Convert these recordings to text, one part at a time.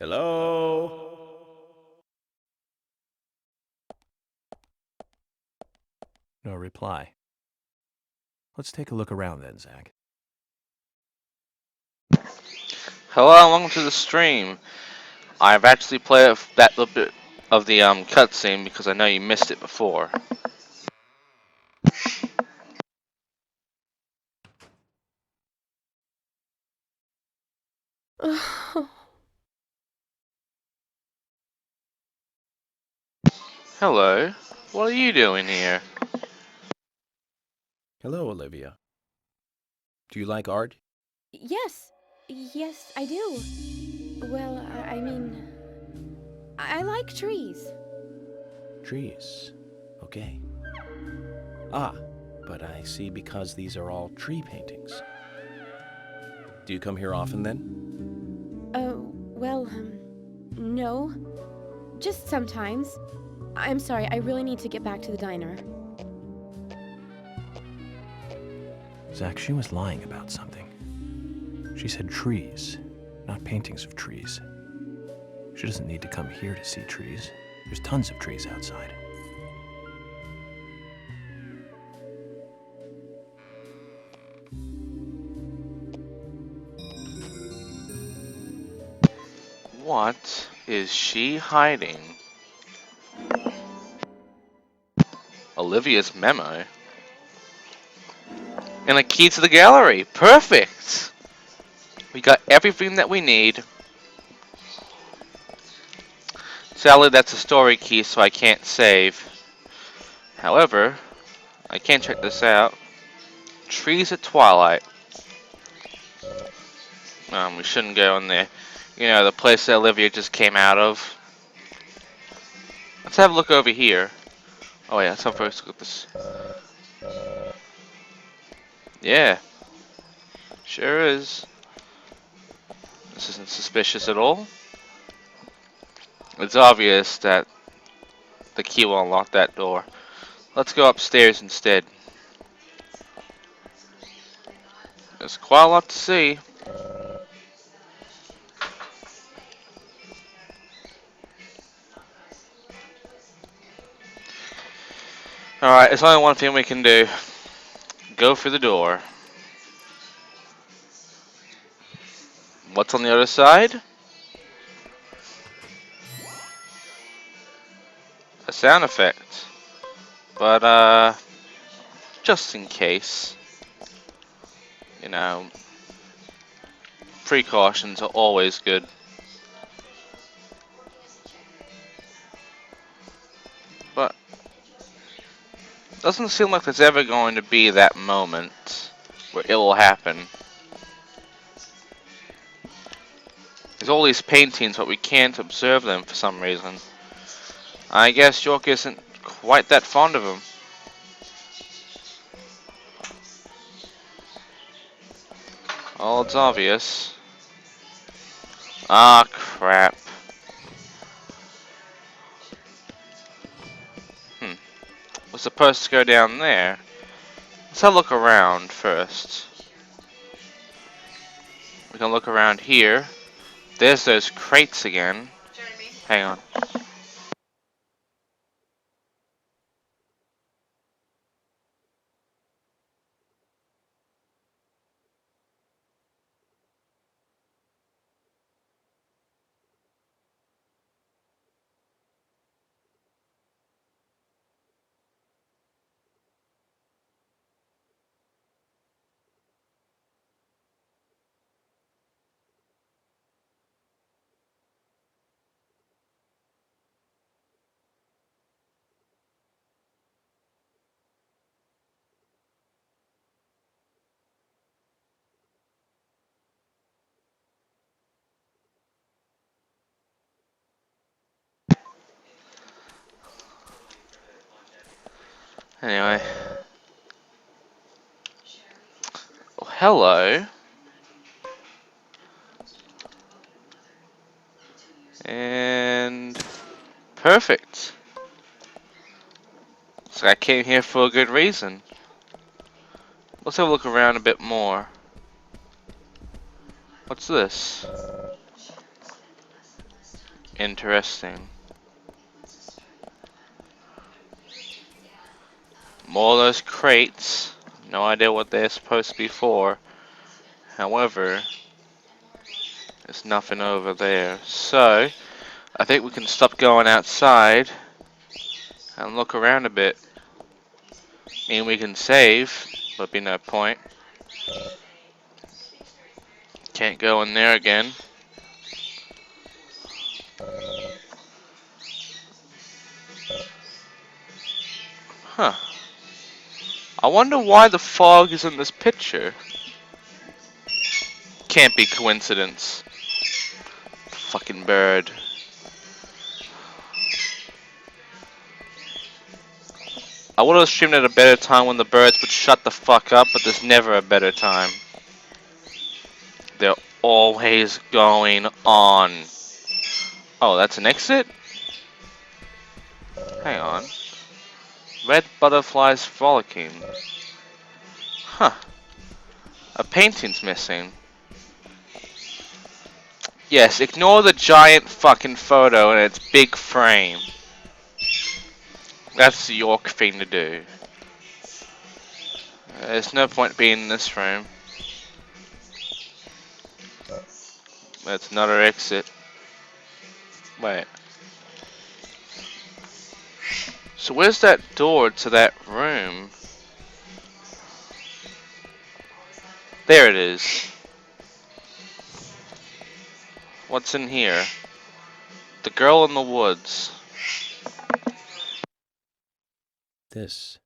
Hello? No reply. Let's take a look around then, Zach. Hello and welcome to the stream. I've actually played that little bit of the cutscene because I know you missed it before. Hello, what are you doing here? Hello, Olivia. Do you like art? Yes. Yes, I do. Well, I mean, I like trees. Trees. Okay. Ah, but I see because these are all tree paintings. Do you come here often then? Well, no. Just sometimes. I'm sorry, I really need to get back to the diner. Zach, she was lying about something. She said trees, not paintings of trees. She doesn't need to come here to see trees. There's tons of trees outside. What is she hiding? Olivia's memo. And a key to the gallery. Perfect! We got everything that we need. Sadly, that's a story key, so I can't save. However, I can check this out. Trees at twilight. We shouldn't go in there. You know, the place that Olivia just came out of. Let's have a look over here. Oh yeah, let's have first look at this. Yeah, sure is. This isn't suspicious at all. It's obvious that the key will unlock that door. Let's go upstairs instead. There's quite a lot to see. Alright, there's only one thing we can do. Go for the door. What's on the other side? A sound effect. But, just in case. You know, precautions are always good. But doesn't seem like there's ever going to be that moment where it will happen. There's all these paintings, but we can't observe them for some reason. I guess York isn't quite that fond of them. Oh, it's obvious. Ah, crap. We're supposed to go down there. Let's have a look around first. We can look around here. There's those crates again. Hang on. Anyway. Oh, hello. And perfect. So I came here for a good reason. Let's have a look around a bit more. What's this? Interesting. More of those crates. No idea what they're supposed to be for. However, there's nothing over there. So, I think we can stop going outside and look around a bit. Mean we can save, but be no point. Can't go in there again. Huh. I wonder why the fog is in this picture. Can't be coincidence. Fucking bird. I would have streamed at a better time when the birds would shut the fuck up, but there's never a better time. They're always going on. Oh, that's an exit? Hang on. Red butterflies frolicking. Huh. A painting's missing. Yes, ignore the giant fucking photo and its big frame. That's the York thing to do. There's no point being in this room. That's another exit. Wait. So where's that door to that room? There it is. What's in here? The girl in the woods. This.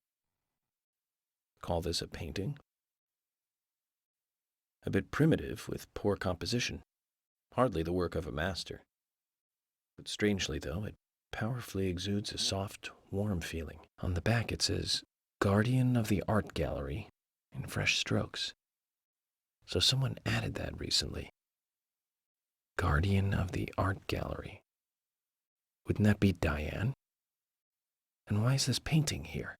Call this a painting? A bit primitive with poor composition. Hardly the work of a master. But strangely, though, it powerfully exudes a soft, warm feeling. On the back it says, Guardian of the Art Gallery, in fresh strokes. So someone added that recently. Guardian of the Art Gallery. Wouldn't that be Diane? And why is this painting here?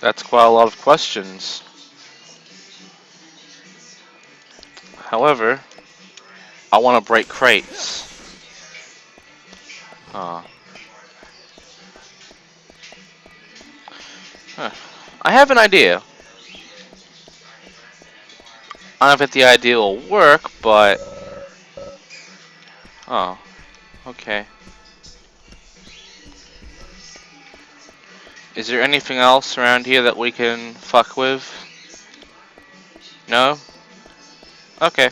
That's quite a lot of questions. However, I want to break crates. Oh. Huh. I have an idea. I don't know if the idea will work, but... Oh. Okay. Is there anything else around here that we can fuck with? No? Okay.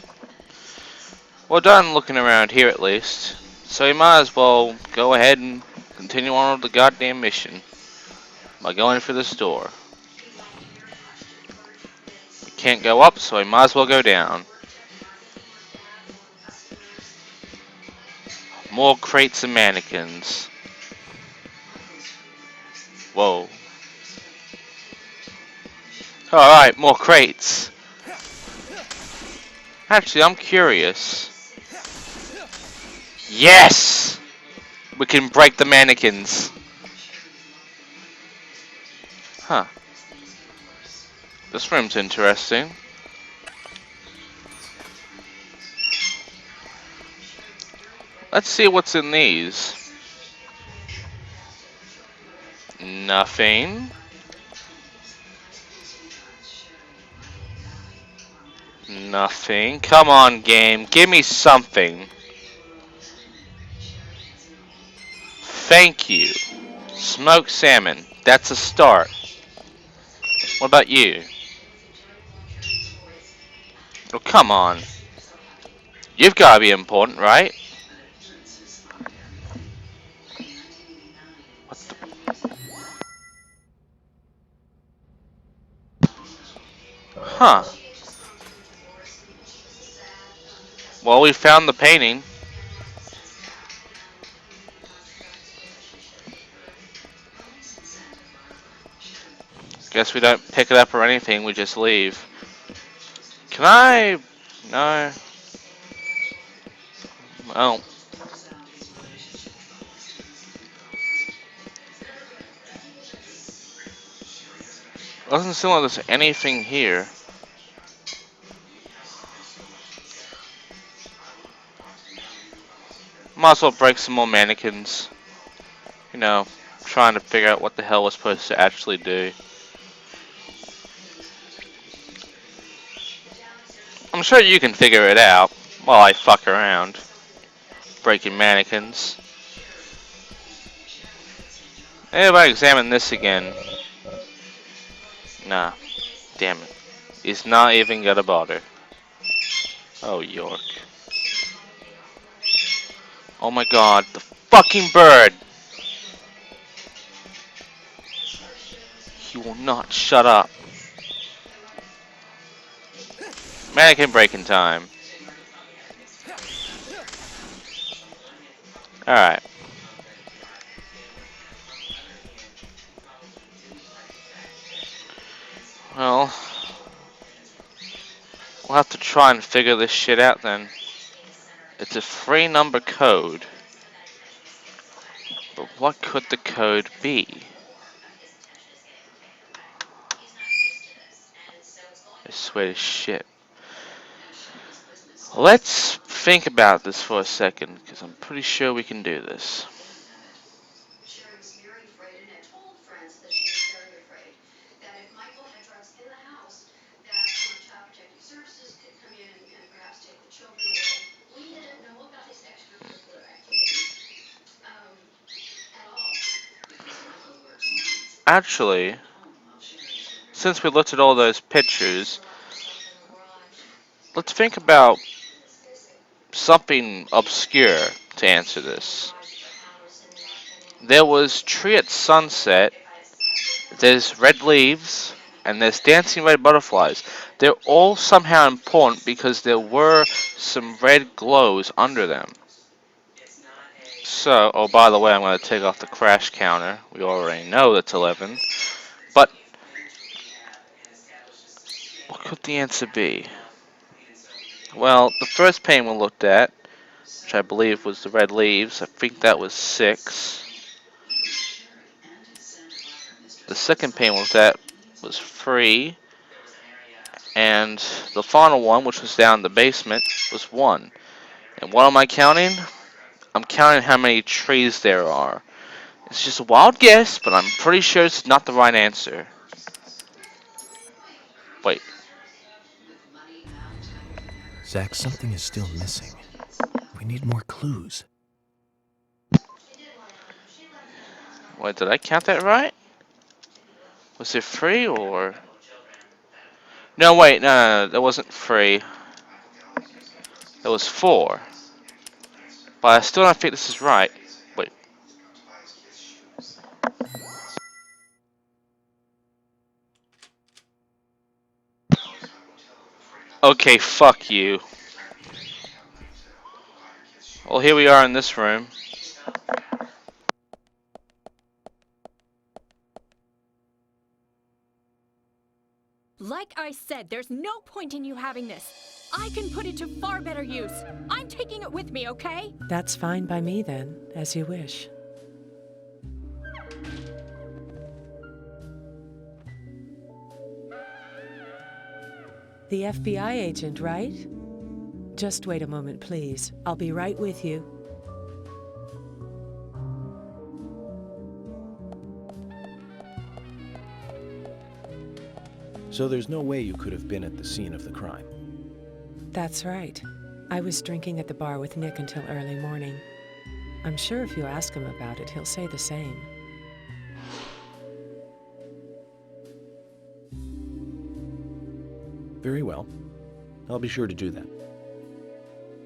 We're done looking around here at least. So we might as well go ahead and continue on with the goddamn mission. By going for this door. We can't go up, so we might as well go down. More crates and mannequins. Whoa. Alright, more crates. Actually, I'm curious. Yes! We can break the mannequins. Huh. This room's interesting. Let's see what's in these. Nothing. Nothing. Come on, game. Give me something. Thank you. Smoked salmon. That's a start. What about you? Oh, come on. You've got to be important, right? What the... Huh. Well, we found the painting. Guess we don't pick it up or anything, we just leave. Can I... No. Well. Doesn't seem like there's anything here. Might as well break some more mannequins. You know, trying to figure out what the hell we're supposed to actually do. I'm sure you can figure it out while I fuck around. Breaking mannequins. Hey, if I examine this again. Nah, damn it. He's not even gonna bother. Oh, York. Oh my god, the fucking bird! He will not shut up. Mannequin breaking time. Alright. Well, we'll have to try and figure this shit out then. It's a 3-number code. But what could the code be? I swear to shit. Let's think about this for a second, because I'm pretty sure we can do this. Actually, since we looked at all those pictures, let's think about something obscure to answer this. There was tree at sunset, there's red leaves, and there's dancing red butterflies. They're all somehow important because there were some red glows under them. So, oh, by the way, I'm going to take off the crash counter. We already know that's 11. But, what could the answer be? Well, the first painting we looked at, which I believe was the red leaves, I think that was 6. The second painting we looked at was 3. And the final one, which was down in the basement, was 1. And what am I counting? I'm counting how many trees there are. It's just a wild guess, but I'm pretty sure it's not the right answer. Wait. Zach, something is still missing. We need more clues. Wait, did I count that right? Was it 3 or... No, wait, no, that wasn't 3. That was 4. But I still don't think this is right. Wait. Okay, fuck you. Well, here we are in this room. Like I said, there's no point in you having this. I can put it to far better use. I'm taking it with me, okay? That's fine by me then, as you wish. The FBI agent, right? Just wait a moment, please. I'll be right with you. So there's no way you could have been at the scene of the crime. That's right. I was drinking at the bar with Nick until early morning. I'm sure if you ask him about it, he'll say the same. Very well. I'll be sure to do that.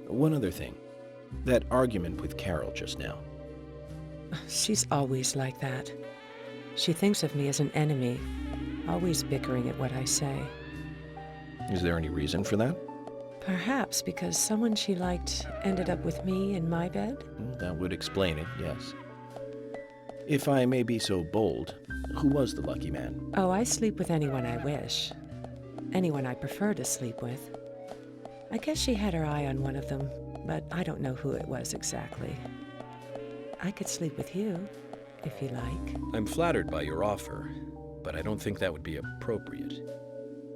One other thing. That argument with Carol just now. She's always like that. She thinks of me as an enemy, always bickering at what I say. Is there any reason for that? Perhaps because someone she liked ended up with me in my bed? That would explain it, yes. If I may be so bold, who was the lucky man? Oh, I sleep with anyone I wish. Anyone I prefer to sleep with. I guess she had her eye on one of them, but I don't know who it was exactly. I could sleep with you, if you like. I'm flattered by your offer, but I don't think that would be appropriate.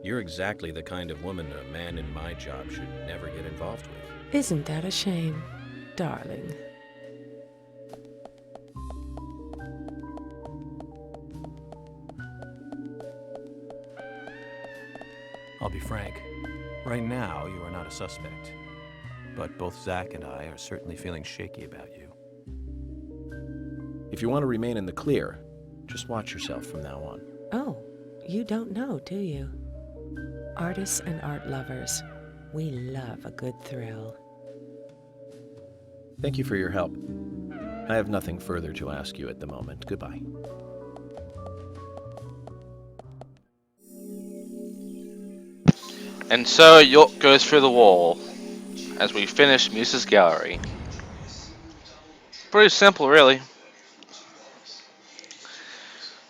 You're exactly the kind of woman a man in my job should never get involved with. Isn't that a shame, darling? I'll be frank. Right now, you are not a suspect. But both Zach and I are certainly feeling shaky about you. If you want to remain in the clear, just watch yourself from now on. Oh, you don't know, do you? Artists and art lovers, we love a good thrill. Thank you for your help. I have nothing further to ask you at the moment. Goodbye. And so York goes through the wall as we finish Muse's gallery. Pretty simple, really.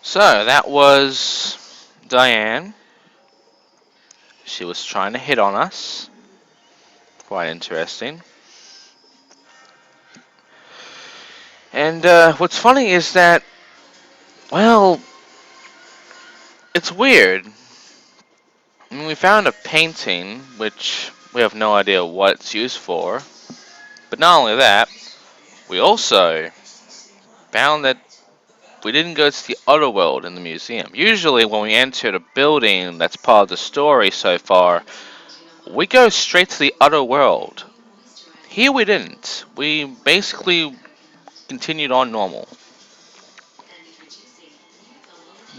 So that was Diane. She was trying to hit on us. Quite interesting. And what's funny is that, well, it's weird. I mean, we found a painting, which we have no idea what it's used for. But not only that, we also found that we didn't go to the other world in the museum. Usually when we enter a building that's part of the story so far, we go straight to the other world. Here we didn't. We basically continued on normal.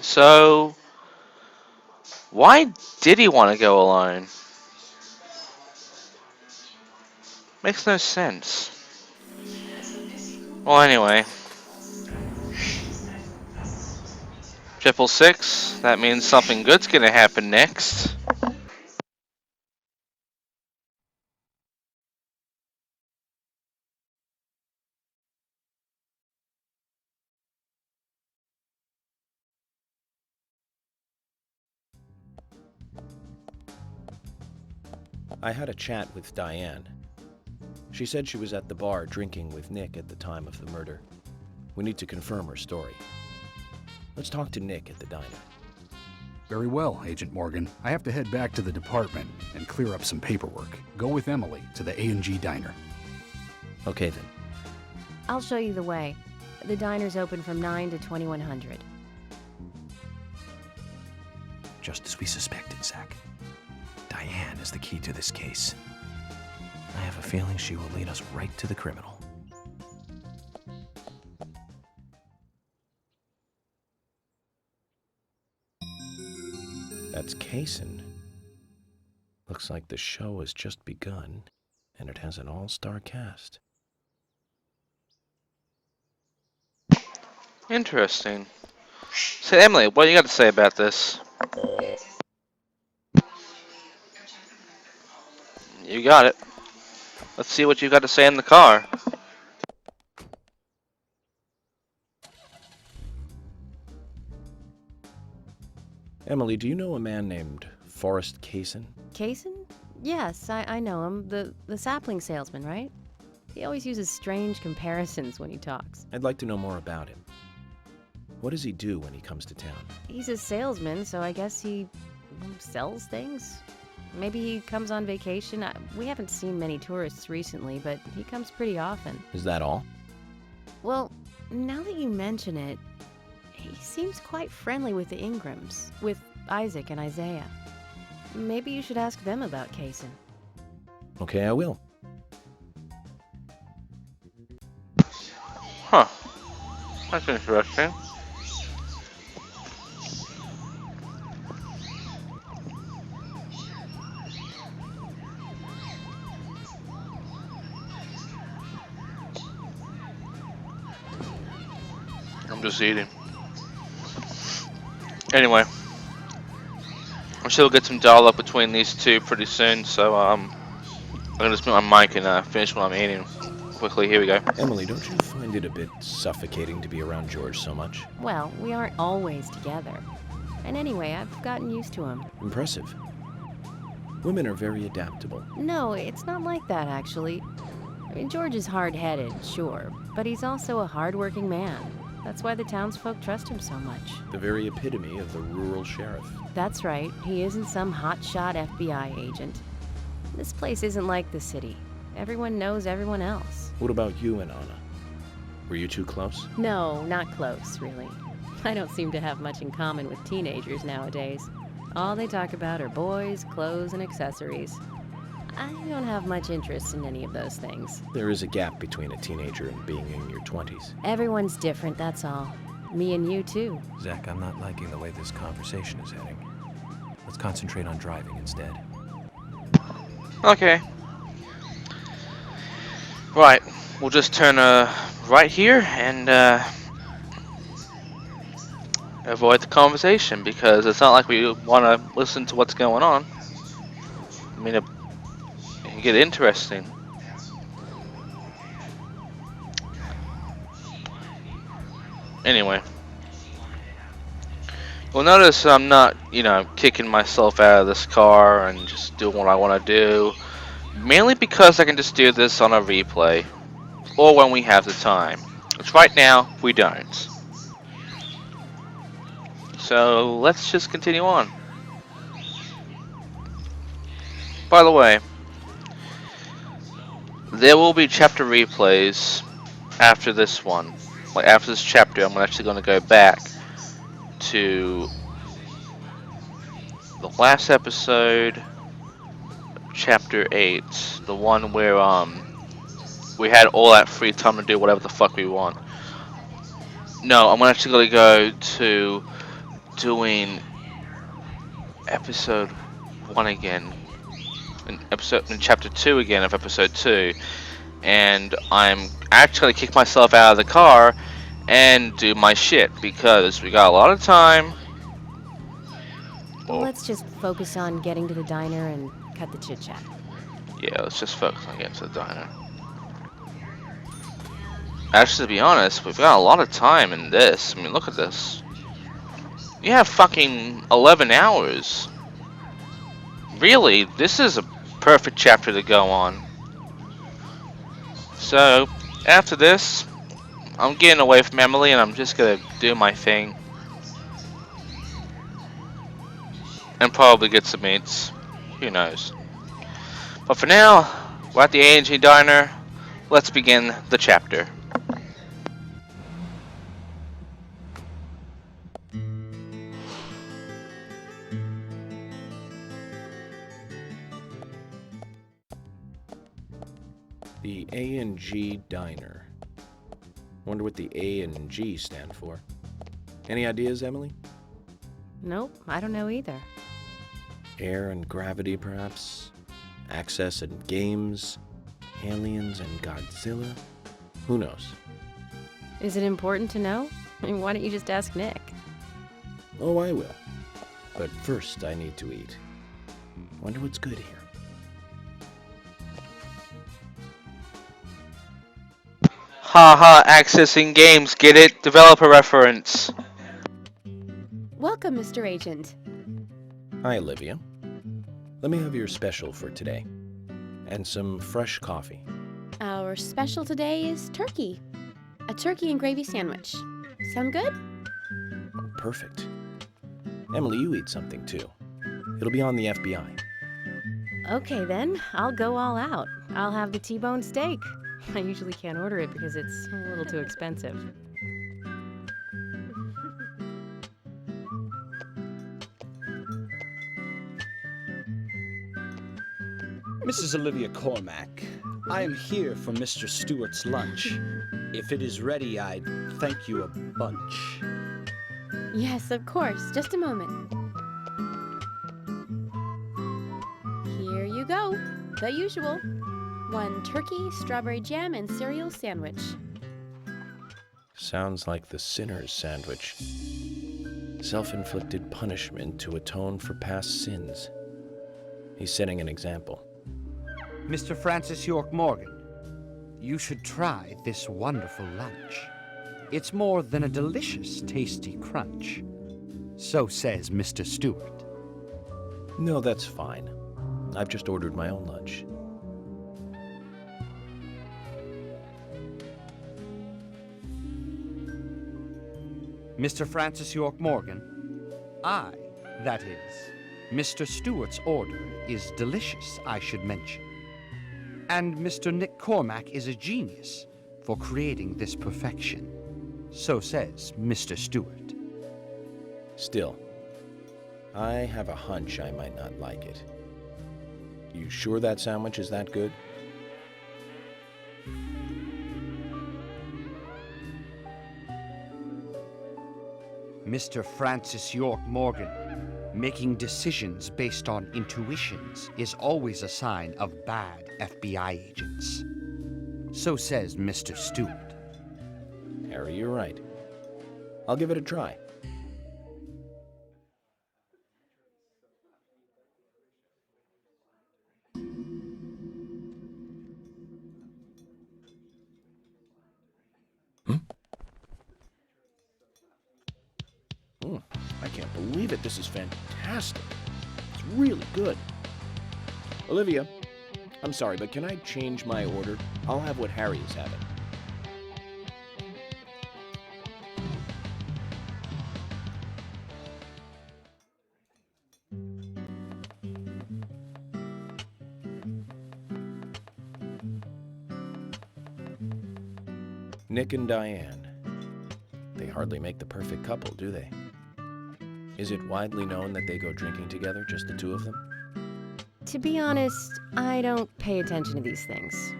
So, why did he want to go alone? Makes no sense. Well, anyway. 666, that means something good's gonna happen next. I had a chat with Diane. She said she was at the bar drinking with Nick at the time of the murder. We need to confirm her story. Let's talk to Nick at the diner. Very well, Agent Morgan. I have to head back to the department and clear up some paperwork. Go with Emily to the A&G diner. Okay then. I'll show you the way. The diner's open from 9 to 2100. Just as we suspected, Zach. Diane is the key to this case. I have a feeling she will lead us right to the criminal. That's Kaysen. Looks like the show has just begun, and it has an all-star cast. Interesting. So, Emily, what do you got to say about this? You got it. Let's see what you got to say in the car. Emily, do you know a man named Forrest Kaysen? Kaysen? Yes, I know him. The sapling salesman, right? He always uses strange comparisons when he talks. I'd like to know more about him. What does he do when he comes to town? He's a salesman, so I guess he sells things? Maybe he comes on vacation. We haven't seen many tourists recently, but he comes pretty often. Is that all? Well, now that you mention it, he seems quite friendly with the Ingrams, with Isaac and Isaiah. Maybe you should ask them about Kaysen. Okay, I will. Huh. That's interesting. I'm just eating. Anyway, I'm sure we'll get some dialogue between these two pretty soon, so I'm gonna just mute my mic and finish what I'm eating quickly. Here we go. Emily, don't you find it a bit suffocating to be around George so much? Well, we aren't always together. And anyway, I've gotten used to him. Impressive. Women are very adaptable. No, it's not like that, actually. I mean, George is hard-headed, sure, but he's also a hard-working man. That's why the townsfolk trust him so much. The very epitome of the rural sheriff. That's right. He isn't some hotshot FBI agent. This place isn't like the city. Everyone knows everyone else. What about you and Anna? Were you two close? No, not close, really. I don't seem to have much in common with teenagers nowadays. All they talk about are boys, clothes, and accessories. I don't have much interest in any of those things. There is a gap between a teenager and being in your 20s. Everyone's different, that's all. Me and you, too. Zach, I'm not liking the way this conversation is heading. Let's concentrate on driving instead. Okay. Right. We'll just turn right here and avoid the conversation because it's not like we want to listen to what's going on. I mean, it can get interesting. Anyway. You'll notice I'm not, kicking myself out of this car and just doing what I want to do. Mainly because I can just do this on a replay. Or when we have the time. Which right now, we don't. So, let's just continue on. By the way, there will be chapter replays after this one. Like, after this chapter, I'm actually going to go back to the last episode, chapter 8, the one where we had all that free time to do whatever the fuck we want. No, I'm actually going to go to doing episode 1 again, in chapter 2 again of episode 2, and I'm actually kick myself out of the car and do my shit because we got a lot of time. Let's just focus on getting to the diner and cut the chit-chat. Yeah, let's just focus on getting to the diner. Actually, to be honest, we've got a lot of time in this. I mean, look at this. You have fucking 11 hours. Really, this is a perfect chapter to go on. So, after this, I'm getting away from Emily and I'm just gonna do my thing. And probably get some meats. Who knows. But for now, we're at the A&G Diner. Let's begin the chapter. The A&G Diner. Wonder what the A and G stand for. Any ideas, Emily? Nope, I don't know either. Air and gravity, perhaps? Access and games? Aliens and Godzilla? Who knows? Is it important to know? I mean, why don't you just ask Nick? Oh, I will. But first, I need to eat. Wonder what's good here. Haha, accessing games, get it? Developer reference. Welcome, Mr. Agent. Hi, Olivia. Let me have your special for today. And some fresh coffee. Our special today is turkey. A turkey and gravy sandwich. Sound good? Oh, perfect. Emily, you eat something too. It'll be on the FBI. Okay then, I'll go all out. I'll have the T-bone steak. I usually can't order it because it's a little too expensive. Mrs. Olivia Cormack, I am here for Mr. Stewart's lunch. If it is ready, I'd thank you a bunch. Yes, of course. Just a moment. Here you go. The usual. 1 turkey, strawberry jam, and cereal sandwich. Sounds like the sinner's sandwich. Self-inflicted punishment to atone for past sins. He's setting an example. Mr. Francis York Morgan, you should try this wonderful lunch. It's more than a delicious, tasty crunch. So says Mr. Stewart. No, that's fine. I've just ordered my own lunch. Mr. Francis York Morgan, that is, Mr. Stewart's order is delicious, I should mention. And Mr. Nick Cormack is a genius for creating this perfection. So says Mr. Stewart. Still, I have a hunch I might not like it. You sure that sandwich is that good? Mr. Francis York Morgan, making decisions based on intuitions is always a sign of bad FBI agents. So says Mr. Stewart. Harry, you're right. I'll give it a try. I can't believe it. This is fantastic. It's really good. Olivia, I'm sorry, but can I change my order? I'll have what Harry is having. Nick and Diane. They hardly make the perfect couple, do they? Is it widely known that they go drinking together, just the two of them? To be honest, I don't pay attention to these things.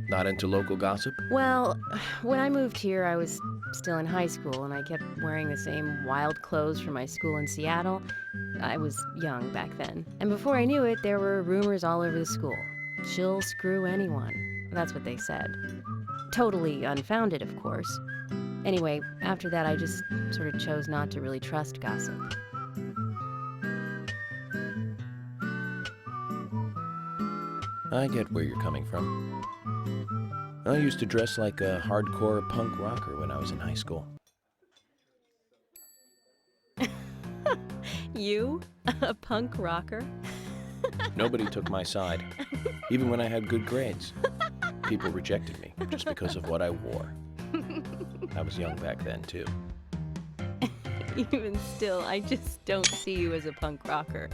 Not into local gossip? Well, when I moved here, I was still in high school, and I kept wearing the same wild clothes from my school in Seattle. I was young back then. And before I knew it, there were rumors all over the school. She'll screw anyone. That's what they said. Totally unfounded, of course. Anyway, after that, I just sort of chose not to really trust gossip. I get where you're coming from. I used to dress like a hardcore punk rocker when I was in high school. You? A punk rocker? Nobody took my side, even when I had good grades. People rejected me just because of what I wore. I was young back then, too. Even still, I just don't see you as a punk rocker.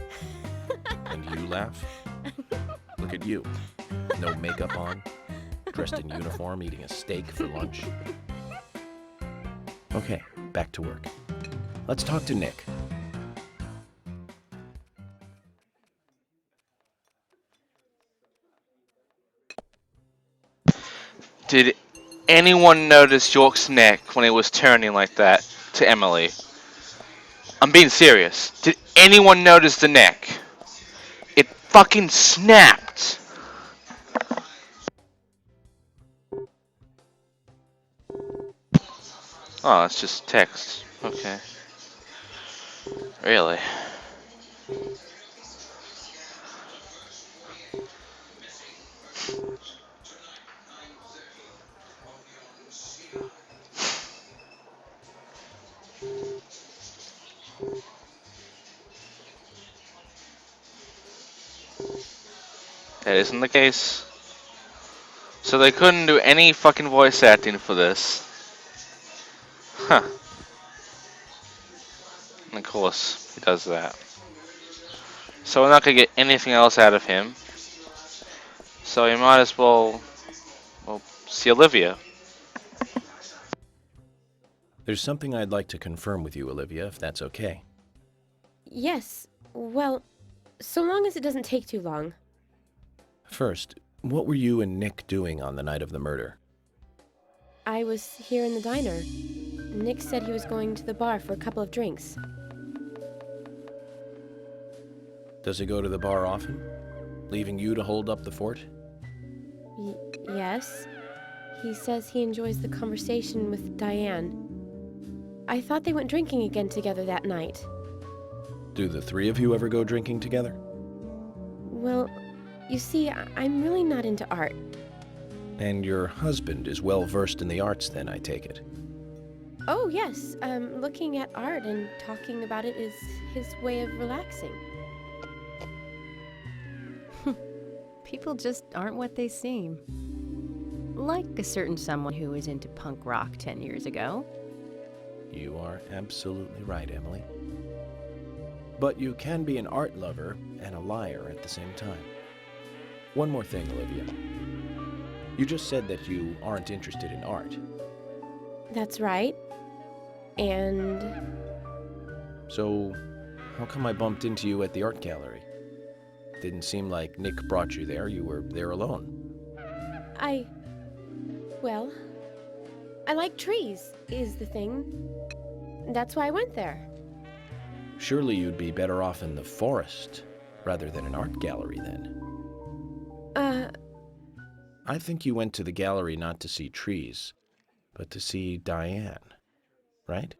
And you laugh? Look at you. No makeup on, dressed in uniform, eating a steak for lunch. Okay, back to work. Let's talk to Nick. Did anyone notice York's neck when it was turning like that to Emily? I'm being serious. Did anyone notice the neck? It fucking snapped. Oh, it's just text. Okay. Really? That isn't the case. So they couldn't do any fucking voice acting for this. Huh. And of course, he does that. So we're not gonna get anything else out of him. So we might as well see Olivia. There's something I'd like to confirm with you, Olivia, if that's okay. Yes, well, so long as it doesn't take too long. First, what were you and Nick doing on the night of the murder? I was here in the diner. Nick said he was going to the bar for a couple of drinks. Does he go to the bar often? Leaving you to hold up the fort? Yes. He says he enjoys the conversation with Diane. I thought they went drinking again together that night. Do the three of you ever go drinking together? Well, you see, I'm really not into art. And your husband is well versed in the arts then, I take it. Oh, yes. Looking at art and talking about it is his way of relaxing. People just aren't what they seem. Like a certain someone who was into punk rock 10 years ago. You are absolutely right, Emily. But you can be an art lover and a liar at the same time. One more thing, Olivia. You just said that you aren't interested in art. That's right. And... So, How come I bumped into you at the art gallery? Didn't seem like Nick brought you there. You were there alone. Well, I like trees, is the thing. That's why I went there. Surely you'd be better off in the forest rather than an art gallery then. I think you went to the gallery not to see trees, but to see Diane, right?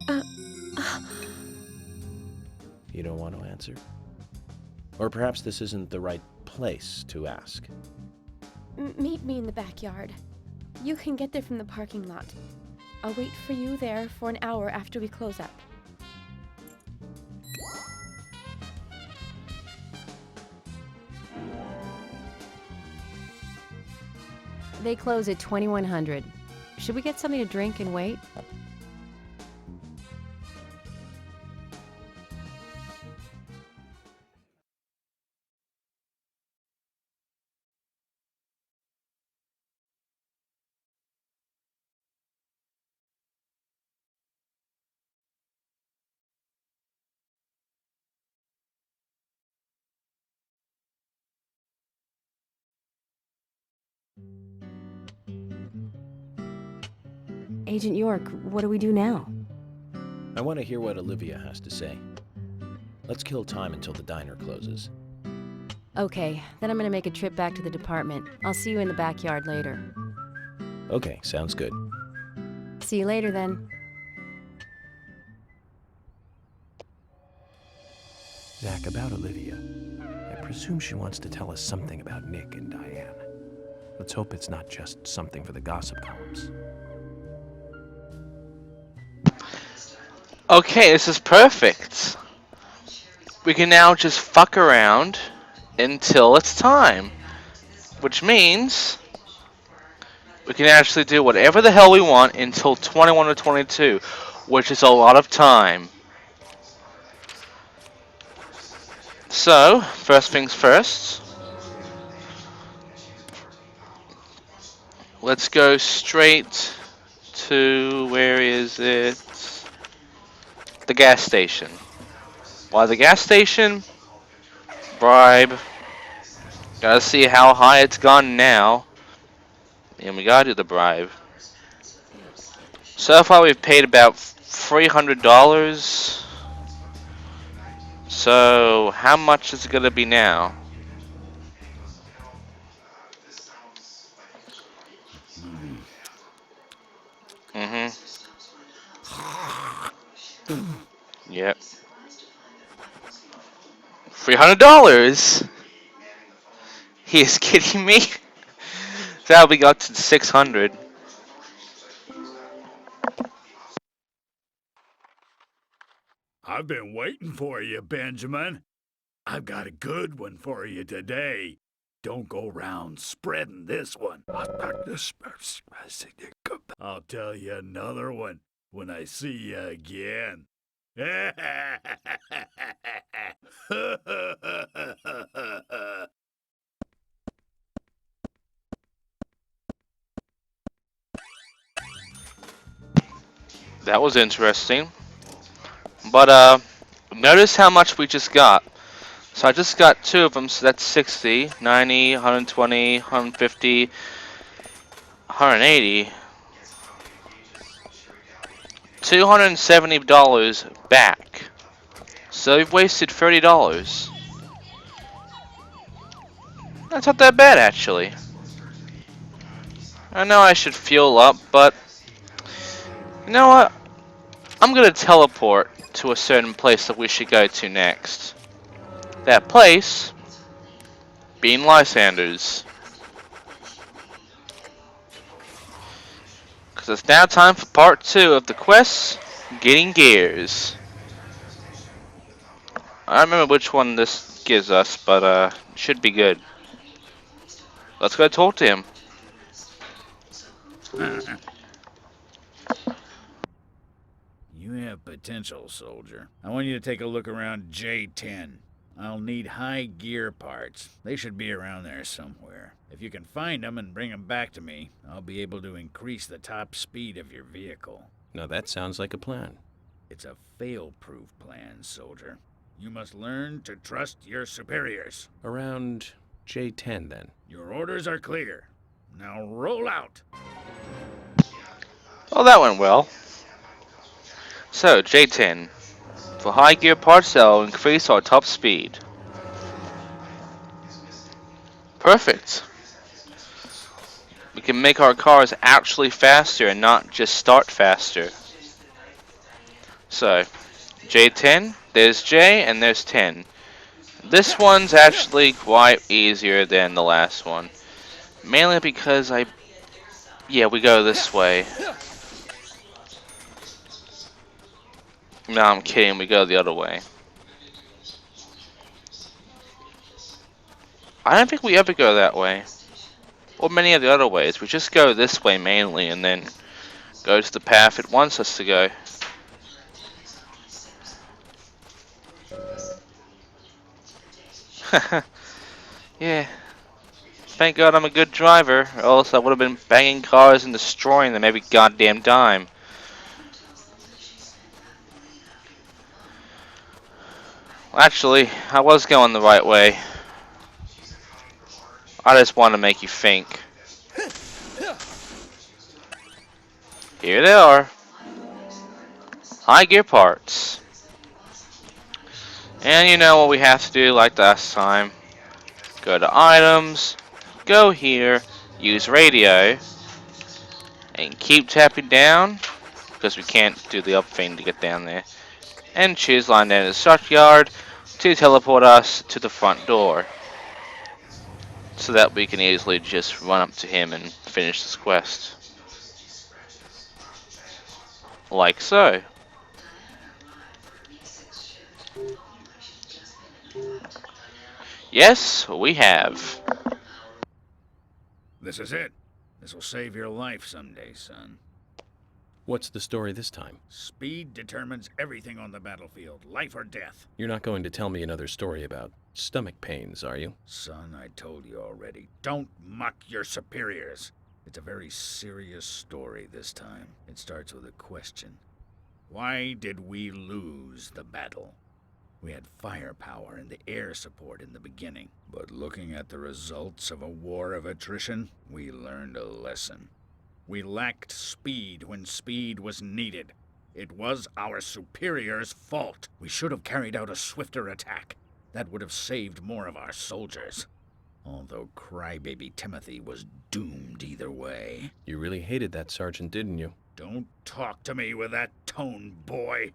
You don't want to answer? Or perhaps this isn't the right place to ask. Meet me in the backyard. You can get there from the parking lot. I'll wait for you there for an hour after we close up. They close at 2100. Should we get something to drink and wait? Agent York, what do we do now? I want to hear what Olivia has to say. Let's kill time until the diner closes. Okay, then I'm gonna make a trip back to the department. I'll see you in the backyard later. Okay, sounds good. See you later then. Zach, about Olivia. I presume she wants to tell us something about Nick and Diane. Let's hope it's not just something for the gossip columns. Okay, this is perfect. We can now just fuck around until it's time. Which means we can actually do whatever the hell we want until 21 or 22, which is a lot of time. So, first things first. Let's go straight to, where is it? The gas station. Why the gas station? Bribe. Gotta see how high it's gone now. And we gotta do the bribe. So far we've paid about $300. So how much is it gonna be now? Yep. $300. He is kidding me. That'll be got to 600. I've been waiting for you, Benjamin. I've got a good one for you today. Don't go round spreading this one. I'll tell you another one when I see you again. That was interesting. But notice how much we just got. So I just got 2 of them, so that's 60, 90, 120, 150, 180. $270 back. So we've wasted $30. That's not that bad, actually. I know I should fuel up, but you know what? I'm gonna teleport to a certain place that we should go to next. That place being Lysander's. Because it's now time for part 2 of the quest, Getting Gears. I don't remember which one this gives us, but it should be good. Let's go talk to him. You have potential, soldier. I want you to take a look around J10. I'll need high gear parts. They should be around there somewhere. If you can find them and bring them back to me, I'll be able to increase the top speed of your vehicle. Now that sounds like a plan. It's a fail-proof plan, soldier. You must learn to trust your superiors. Around J10, then. Your orders are clear. Now roll out. Oh, that went well. So, J10. For high gear parts, I'll increase our top speed. Perfect. We can make our cars actually faster and not just start faster. So, J10, there's J and there's 10. This one's actually quite easier than the last one. Mainly because yeah, we go this way. No, I'm kidding, we go the other way. I don't think we ever go that way. Or many of the other ways. We just go this way mainly and then go to the path it wants us to go. Yeah. Thank God I'm a good driver, or else I would have been banging cars and destroying them every goddamn time. Actually, I was going the right way. I just want to make you think. Here they are. High gear parts. And you know what we have to do like last time. Go to items, go here, use radio, and keep tapping down, because we can't do the up thing to get down there. And choose line down to the stockyard to teleport us to the front door. So that we can easily just run up to him and finish this quest. Like so. Yes, we have. This is it. This will save your life someday, son. What's the story this time? Speed determines everything on the battlefield, life or death. You're not going to tell me another story about stomach pains, are you? Son, I told you already. Don't muck your superiors. It's a very serious story this time. It starts with a question. Why did we lose the battle? We had firepower and the air support in the beginning. But looking at the results of a war of attrition, we learned a lesson. We lacked speed when speed was needed. It was our superiors' fault. We should have carried out a swifter attack. That would have saved more of our soldiers. Although crybaby Timothy was doomed either way. You really hated that sergeant, didn't you? Don't talk to me with that tone, boy.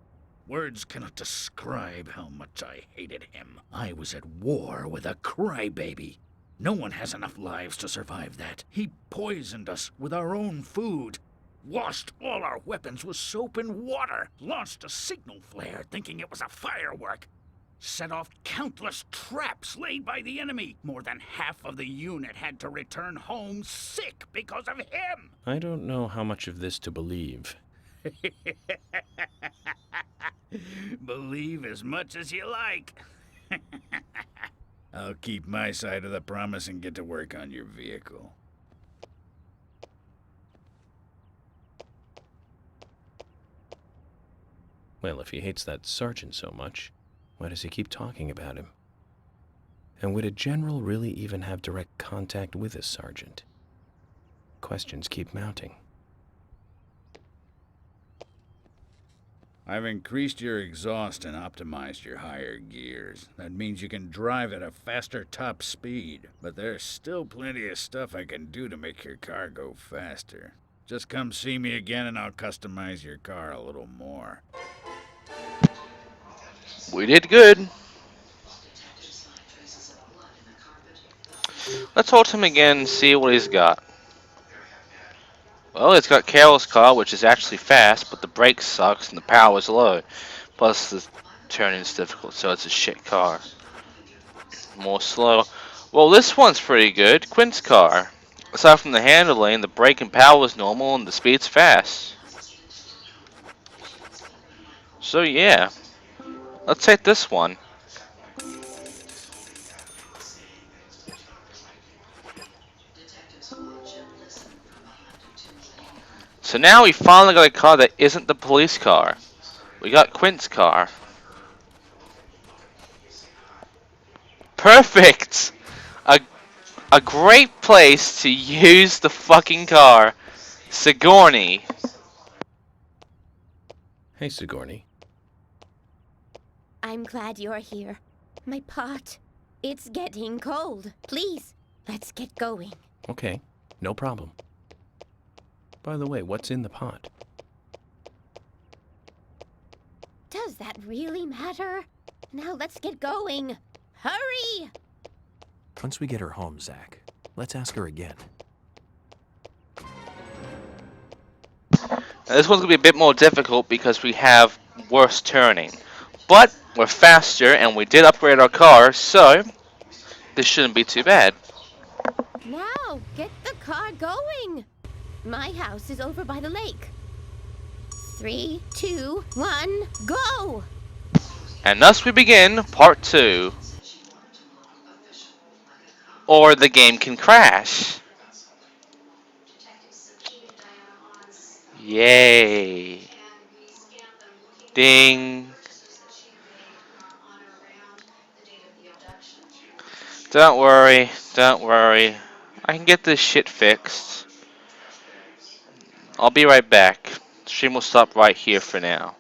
Words cannot describe how much I hated him. I was at war with a crybaby. No one has enough lives to survive that. He poisoned us with our own food, washed all our weapons with soap and water, launched a signal flare thinking it was a firework, set off countless traps laid by the enemy. More than half of the unit had to return home sick because of him. I don't know how much of this to believe. Believe as much as you like. I'll keep my side of the promise and get to work on your vehicle. Well, if he hates that sergeant so much, why does he keep talking about him? And would a general really even have direct contact with a sergeant? Questions keep mounting. I've increased your exhaust and optimized your higher gears. That means you can drive at a faster top speed. But there's still plenty of stuff I can do to make your car go faster. Just come see me again and I'll customize your car a little more. We did good. Let's hold him again and see what he's got. Well, it's got Carol's car, which is actually fast, but the brakes sucks and the power is low. Plus, the turning's difficult, so it's a shit car. More slow. Well, this one's pretty good. Quint's car. Aside from the handling, the brake and power is normal, and the speed's fast. So, yeah. Let's take this one. So now we finally got a car that isn't the police car. We got Quint's car. Perfect! A great place to use the fucking car. Sigourney. Hey, Sigourney. I'm glad you're here. My pot. It's getting cold. Please, let's get going. Okay, no problem. By the way, what's in the pot? Does that really matter? Now let's get going. Hurry! Once we get her home, Zach, let's ask her again. Now, this one's going to be a bit more difficult because we have worse turning. But we're faster and we did upgrade our car, so this shouldn't be too bad. Now, get the car going. My house is over by the lake. 3, 2, 1, go! And thus we begin part 2. Or the game can crash. Yay. Ding. Don't worry, don't worry. I can get this shit fixed. I'll be right back. Stream will stop right here for now.